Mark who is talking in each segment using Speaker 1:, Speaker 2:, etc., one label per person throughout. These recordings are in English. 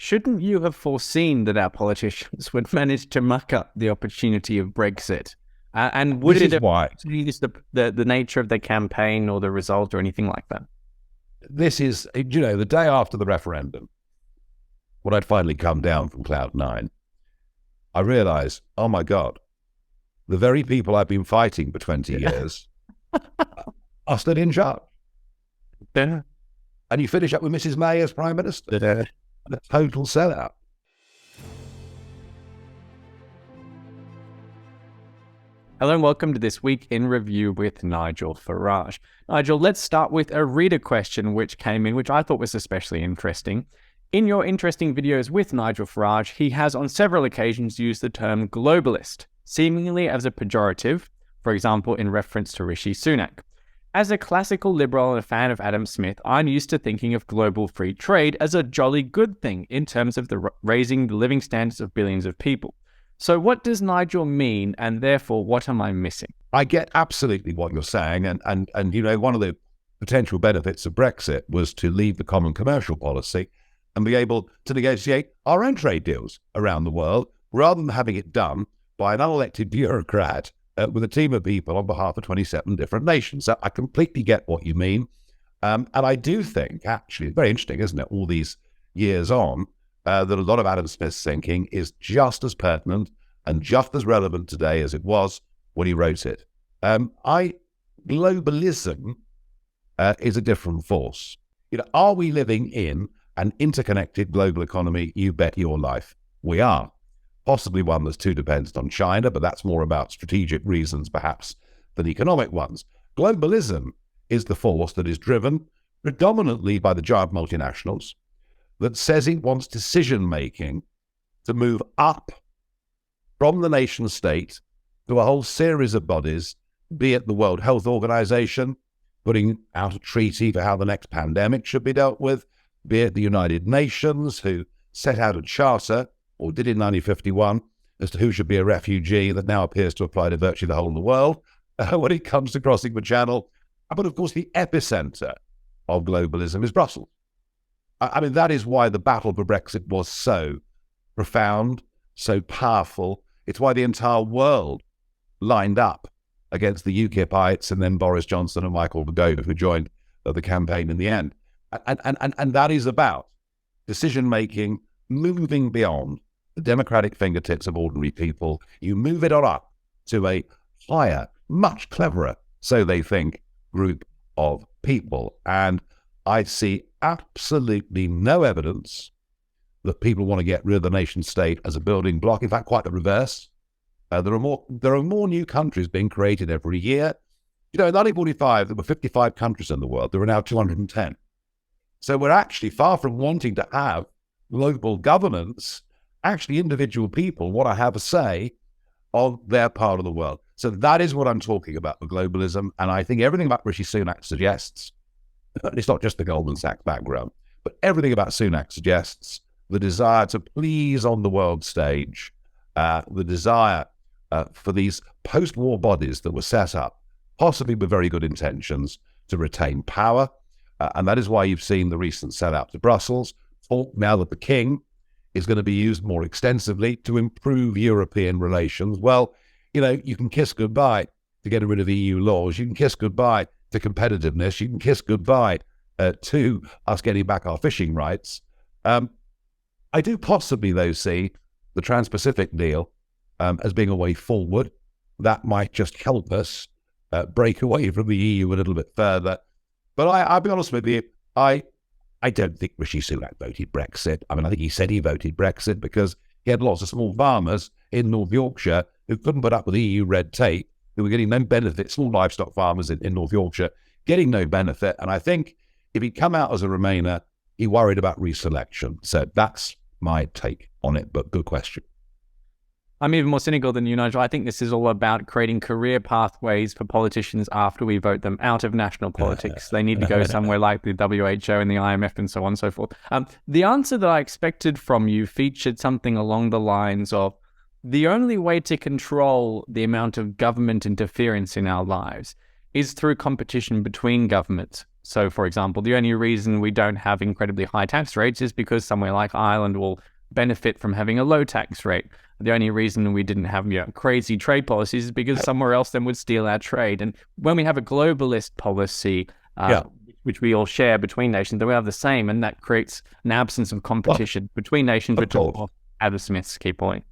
Speaker 1: shouldn't you have foreseen that our politicians would manage to muck up the opportunity of Brexit? And would it have used the nature of the campaign or the result or anything like that?
Speaker 2: This is, the day after the referendum, when I'd finally come down from Cloud 9, I realised, oh my God, the very people I've been fighting for 20 years are still in charge.
Speaker 1: Yeah.
Speaker 2: And you finish up with Mrs. May as Prime Minister.
Speaker 1: Yeah.
Speaker 2: A total sellout.
Speaker 1: Hello and welcome to This Week in Review with Nigel Farage. Nigel, let's start with a reader question which came in, which I thought was especially interesting. In your interesting videos with Nigel Farage, he has on several occasions used the term globalist, seemingly as a pejorative, for example, in reference to Rishi Sunak. As a classical liberal and a fan of Adam Smith, I'm used to thinking of global free trade as a jolly good thing in terms of raising the living standards of billions of people. So what does Nigel mean, and therefore what am I missing?
Speaker 2: I get absolutely what you're saying, and one of the potential benefits of Brexit was to leave the common commercial policy and be able to negotiate our own trade deals around the world, rather than having it done by an unelected bureaucrat with a team of people on behalf of 27 different nations. So I completely get what you mean. And I do think, actually, it's very interesting, isn't it, all these years on, that a lot of Adam Smith's thinking is just as pertinent and just as relevant today as it was when he wrote it. Globalism is a different force. Are we living in an interconnected global economy? You bet your life we are. Possibly one that's too dependent on China, but that's more about strategic reasons perhaps than economic ones. Globalism is the force that is driven predominantly by the giant multinationals, that says it wants decision-making to move up from the nation state to a whole series of bodies, be it the World Health Organization, putting out a treaty for how the next pandemic should be dealt with, be it the United Nations, who set out a charter, or did in 1951, as to who should be a refugee that now appears to apply to virtually the whole of the world when it comes to crossing the channel. But of course, the epicenter of globalism is Brussels. I mean, that is why the battle for Brexit was so profound, so powerful. It's why the entire world lined up against the UKIPites and then Boris Johnson and Michael Gove, who joined the campaign in the end. And that is about decision-making moving beyond the democratic fingertips of ordinary people. You move it on up to a higher, much cleverer, so they think, group of people. And I see absolutely no evidence that people want to get rid of the nation state as a building block. In fact, quite the reverse. There are more new countries being created every year. In 1945, there were 55 countries in the world. There are now 210. So we're actually far from wanting to have global governance. Actually, individual people want to have a say on their part of the world. So that is what I'm talking about with globalism. And I think everything about Rishi Sunak suggests, it's not just the Goldman Sachs background, but everything about Sunak suggests the desire to please on the world stage, the desire for these post-war bodies that were set up, possibly with very good intentions, to retain power. And that is why you've seen the recent sellout to Brussels. Talk now that the king is going to be used more extensively to improve European relations. Well, you can kiss goodbye to getting rid of EU laws. You can kiss goodbye to competitiveness. You can kiss goodbye to us getting back our fishing rights. I do possibly, though, see the Trans-Pacific deal as being a way forward. That might just help us break away from the EU a little bit further. But I'll be honest with you, I don't think Rishi Sunak voted Brexit. I mean, I think he said he voted Brexit because he had lots of small farmers in North Yorkshire who couldn't put up with EU red tape, who were getting no benefit, small livestock farmers in North Yorkshire, getting no benefit. And I think if he'd come out as a Remainer, he worried about reselection. So that's my take on it, but good question.
Speaker 1: I'm even more cynical than you, Nigel. I think this is all about creating career pathways for politicians after we vote them out of national politics. They need to go somewhere like the WHO and the IMF and so on and so forth. The answer that I expected from you featured something along the lines of, the only way to control the amount of government interference in our lives is through competition between governments. So, for example, the only reason we don't have incredibly high tax rates is because somewhere like Ireland will benefit from having a low tax rate. The only reason we didn't have crazy trade policies is because somewhere else then would steal our trade. And when we have a globalist policy, which we all share between nations, then we have the same, and that creates an absence of competition between nations, which is Adam Smith's key point.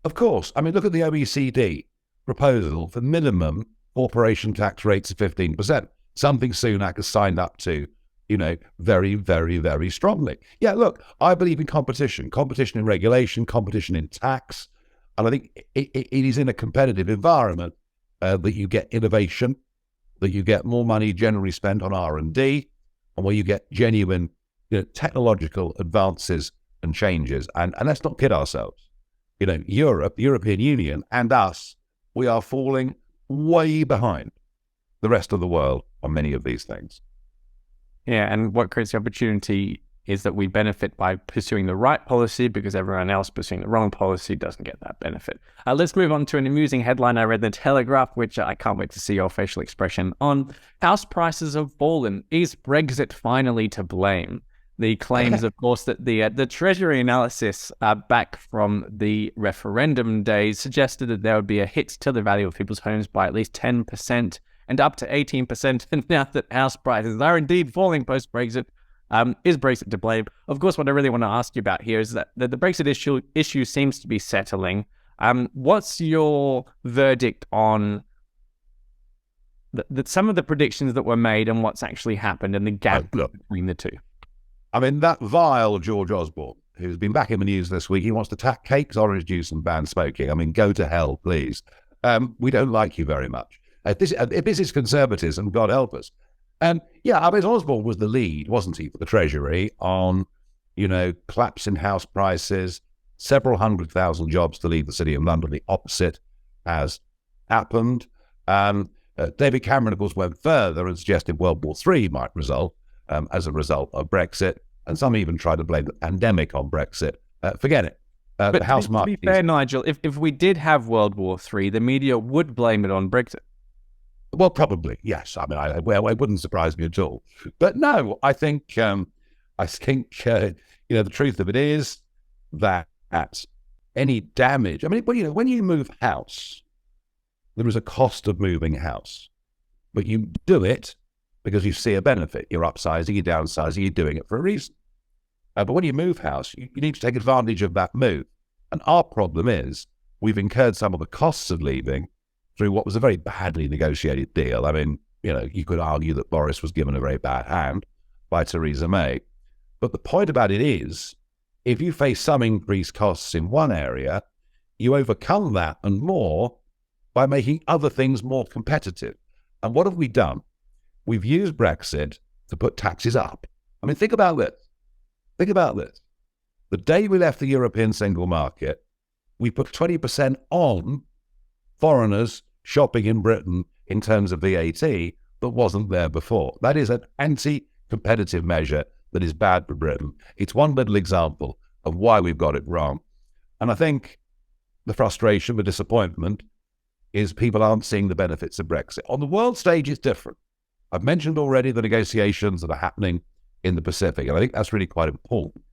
Speaker 2: Of course. I mean, look at the OECD proposal for minimum corporation tax rates of 15%. Something Sunak has signed up to, very, very, very strongly. Yeah, look, I believe in competition in regulation, competition in tax. And I think it is in a competitive environment that you get innovation, that you get more money generally spent on R&D, and where you get genuine technological advances and changes. And let's not kid ourselves. Europe, the European Union, and us, we are falling way behind the rest of the world on many of these things.
Speaker 1: Yeah, and what creates the opportunity is that we benefit by pursuing the right policy, because everyone else pursuing the wrong policy doesn't get that benefit. Let's move on to an amusing headline I read in the Telegraph, which I can't wait to see your facial expression on. House prices have fallen. Is Brexit finally to blame? The claims, of course, that the Treasury analysis back from the referendum days suggested that there would be a hit to the value of people's homes by at least 10% and up to 18%. And now that house prices are indeed falling post-Brexit, is Brexit to blame? Of course, what I really want to ask you about here is that the Brexit issue seems to be settling. What's your verdict on some of the predictions that were made and what's actually happened and the gap between the two?
Speaker 2: I mean, that vile George Osborne, who's been back in the news this week, he wants to tax cakes, orange juice, and ban smoking. I mean, go to hell, please. We don't like you very much. If this is conservatism, God help us. Yeah, I mean, Osborne was the lead, wasn't he, for the Treasury on, collapse in house prices, several 100,000 jobs to leave the City of London. The opposite has happened. David Cameron, of course, went further and suggested World War III might result as a result of Brexit. And some even tried to blame the pandemic on Brexit. Forget it.
Speaker 1: But to be fair, Nigel, if we did have World War III, the media would blame it on Brexit.
Speaker 2: Well, probably, yes. I mean, it wouldn't surprise me at all. But no, I think the truth of it is that any damage, I mean, when you move house, there is a cost of moving house, but you do it because you see a benefit. You're upsizing, you're downsizing, you're doing it for a reason. But when you move house, you need to take advantage of that move. And our problem is we've incurred some of the costs of leaving through what was a very badly negotiated deal. I mean, you could argue that Boris was given a very bad hand by Theresa May. But the point about it is, if you face some increased costs in one area, you overcome that and more by making other things more competitive. And what have we done? We've used Brexit to put taxes up. I mean, think about this. The day we left the European single market, we put 20% on foreigners shopping in Britain in terms of VAT that wasn't there before. That is an anti-competitive measure that is bad for Britain. It's one little example of why we've got it wrong. And I think the frustration, the disappointment, is people aren't seeing the benefits of Brexit. On the world stage, it's different. I've mentioned already the negotiations that are happening in the Pacific, and I think that's really quite important.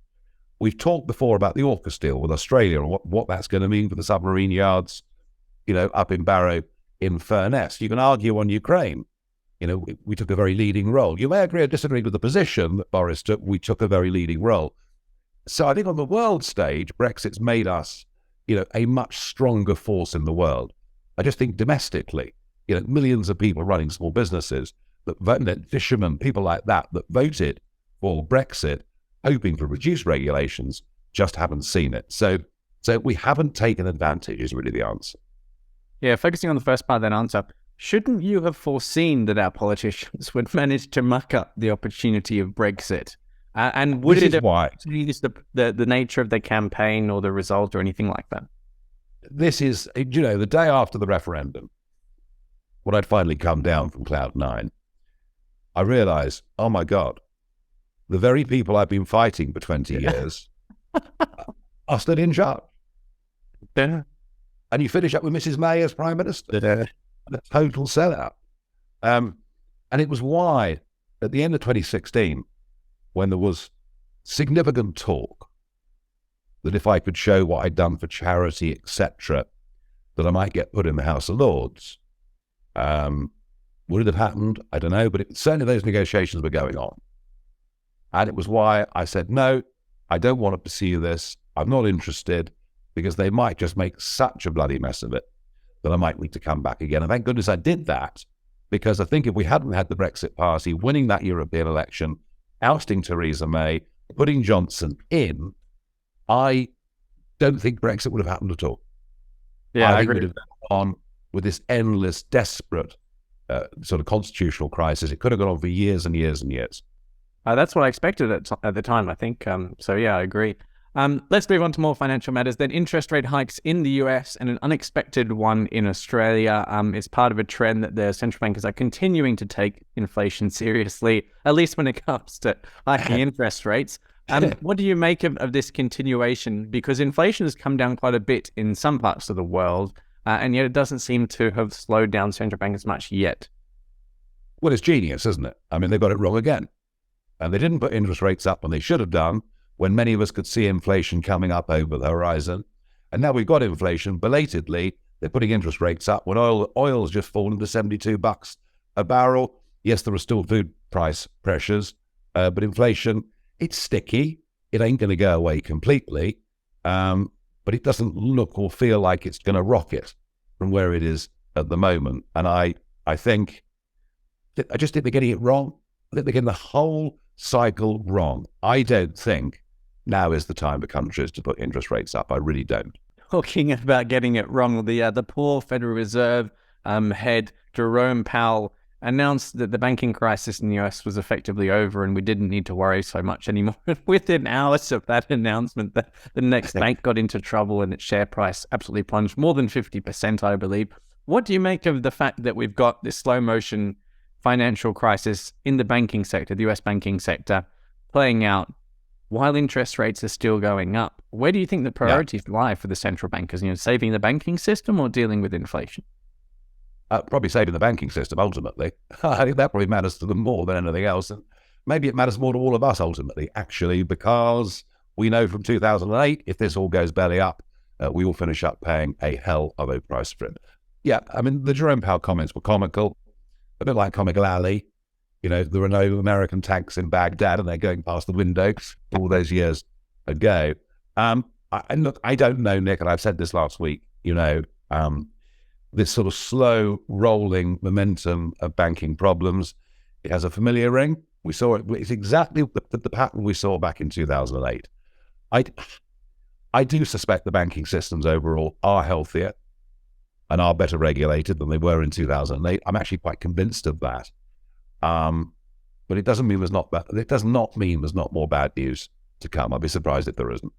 Speaker 2: We've talked before about the AUKUS deal with Australia and what that's going to mean for the submarine yards, up in Barrow in Furness. You can argue on Ukraine. We took a very leading role. You may agree or disagree with the position that Boris took. We took a very leading role. So I think on the world stage, Brexit's made us, a much stronger force in the world. I just think domestically, millions of people running small businesses, fishermen, people like that voted for Brexit, hoping for reduced regulations, just haven't seen it. So we haven't taken advantage is really the answer.
Speaker 1: Yeah, focusing on the first part of that answer, shouldn't you have foreseen that our politicians would manage to muck up the opportunity of Brexit? And would it have changed the nature of the campaign or the result or anything like that?
Speaker 2: This is, the day after the referendum, when I'd finally come down from Cloud 9, I realized, oh my God, the very people I've been fighting for 20 years are still in charge.
Speaker 1: Yeah.
Speaker 2: And you finish up with Mrs. May as Prime Minister. A total sellout. And it was why, at the end of 2016, when there was significant talk that if I could show what I'd done for charity, etc., that I might get put in the House of Lords. Would it have happened? I don't know, but certainly those negotiations were going on. And it was why I said, no, I don't want to pursue this. I'm not interested, because they might just make such a bloody mess of it that I might need to come back again. And thank goodness I did that, because I think if we hadn't had the Brexit Party winning that European election, ousting Theresa May, putting Johnson in, I don't think Brexit would have happened at all.
Speaker 1: Yeah, I
Speaker 2: think
Speaker 1: agree.
Speaker 2: we'd have gone on with this endless, desperate sort of constitutional crisis. It could have gone on for years and years and years.
Speaker 1: That's what I expected at the time, I think. So yeah, I agree. Let's move on to more financial matters. Then interest rate hikes in the US and an unexpected one in Australia is part of a trend that the central bankers are continuing to take inflation seriously, at least when it comes to hiking interest rates. What do you make of this continuation? Because inflation has come down quite a bit in some parts of the world, and yet it doesn't seem to have slowed down central bankers much yet.
Speaker 2: Well, it's genius, isn't it? I mean, they got it wrong again. And they didn't put interest rates up when they should have done, when many of us could see inflation coming up over the horizon. And now we've got inflation belatedly. They're putting interest rates up when oil's just fallen to $72 a barrel. Yes, there are still food price pressures, but inflation, it's sticky. It ain't going to go away completely, but it doesn't look or feel like it's going to rocket from where it is at the moment. And I just think they're getting it wrong. I think they're getting the whole cycle wrong. I don't think now is the time for countries to put interest rates up. I really don't.
Speaker 1: Talking about getting it wrong, the poor Federal Reserve head Jerome Powell announced that the banking crisis in the US was effectively over and we didn't need to worry so much anymore. Within hours of that announcement, the next bank got into trouble and its share price absolutely plunged more than 50%, I believe. What do you make of the fact that we've got this slow motion financial crisis in the banking sector, the US banking sector, playing out while interest rates are still going up? Where do you think the priorities lie for the central bankers? Saving the banking system or dealing with inflation?
Speaker 2: Probably saving the banking system, ultimately. I think that probably matters to them more than anything else. And maybe it matters more to all of us, ultimately, actually, because we know from 2008, if this all goes belly up, we will finish up paying a hell of a price for it. Yeah, I mean, the Jerome Powell comments were comical, a bit like Comical Alley. There are no American tanks in Baghdad and they're going past the window all those years ago. Look, I don't know, Nick, and I've said this last week, this sort of slow rolling momentum of banking problems, it has a familiar ring. We saw it. It's exactly the pattern we saw back in 2008. I do suspect the banking systems overall are healthier and are better regulated than they were in 2008. I'm actually quite convinced of that. But it doesn't mean it does not mean there's not more bad news to come. I'd be surprised if there isn't.